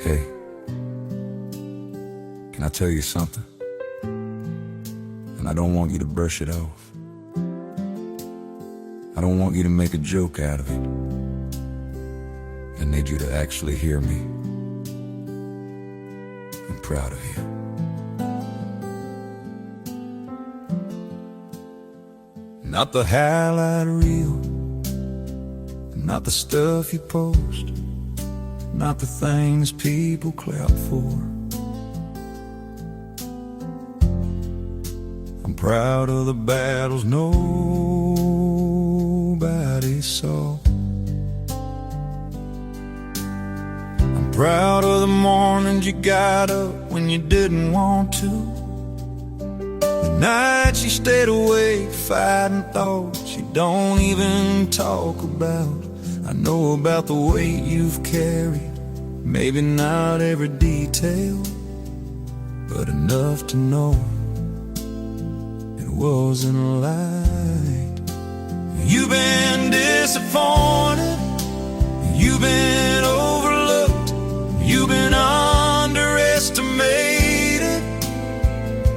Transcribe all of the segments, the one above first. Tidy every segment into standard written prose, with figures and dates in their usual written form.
Hey, can I tell you something? And I don't want you to brush it off. I don't want you to make a joke out of it. I need you to actually hear me. I'm proud of you. Not the highlight reel, not the stuff you post, not the things people clap for. I'm proud of the battles nobody saw. I'm proud of the mornings you got up when you didn't want to, the nights you stayed awake fighting thoughts you don't even talk about. I know about the weight you've carried, maybe not every detail, but enough to know it wasn't light. You've been disappointed, you've been overlooked, you've been underestimated.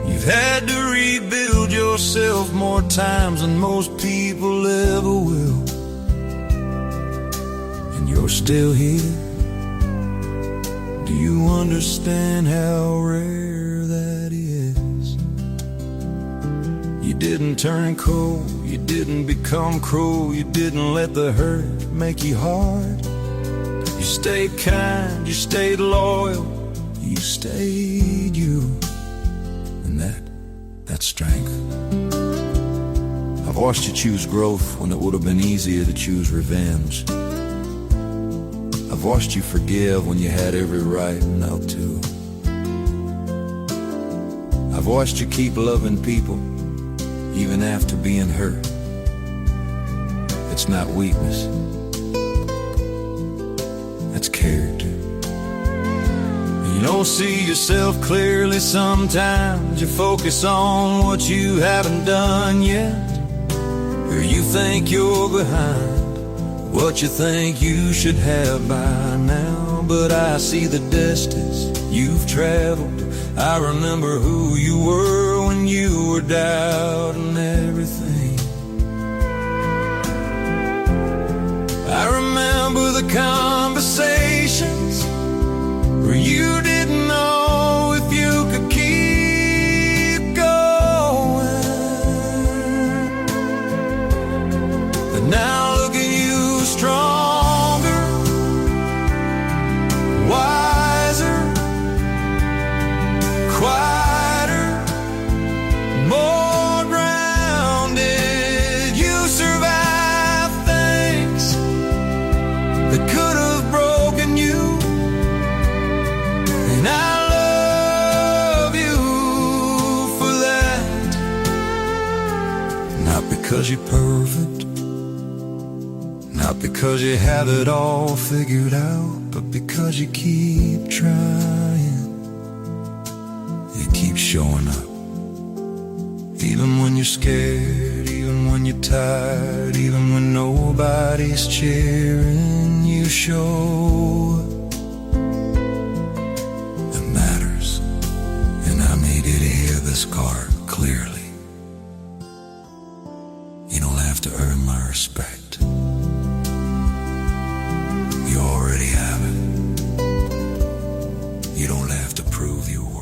You've had to rebuild yourself more times than most people ever will. And you're still here. Do you understand how rare that is? You didn't turn cold, you didn't become cruel, you didn't let the hurt make you hard. You stayed kind, you stayed loyal, you stayed you. And that's strength. I've watched you choose growth when it would have been easier to choose revenge. I've watched you forgive when you had every right not to. I've watched you keep loving people even after being hurt. It's not weakness, that's character. You don't see yourself clearly sometimes. You focus on what you haven't done yet, or you think you're behind what you think you should have by now. But I see the distance you've traveled. I remember who you were when you were doubting everything. I remember the conversations where you didn't know if you could keep going. But now look at you, stronger, wiser, quieter, more grounded. You survived things that could have broken you, and I love you for that. Not because you're perfect, not because you have it all figured out, but because you keep trying. You keep showing up, even when you're scared, even when you're tired, even when nobody's cheering. You show up. It matters, and I need you to hear this card clearly. You don't have to earn my respect. You already have it. You don't have to prove your worth.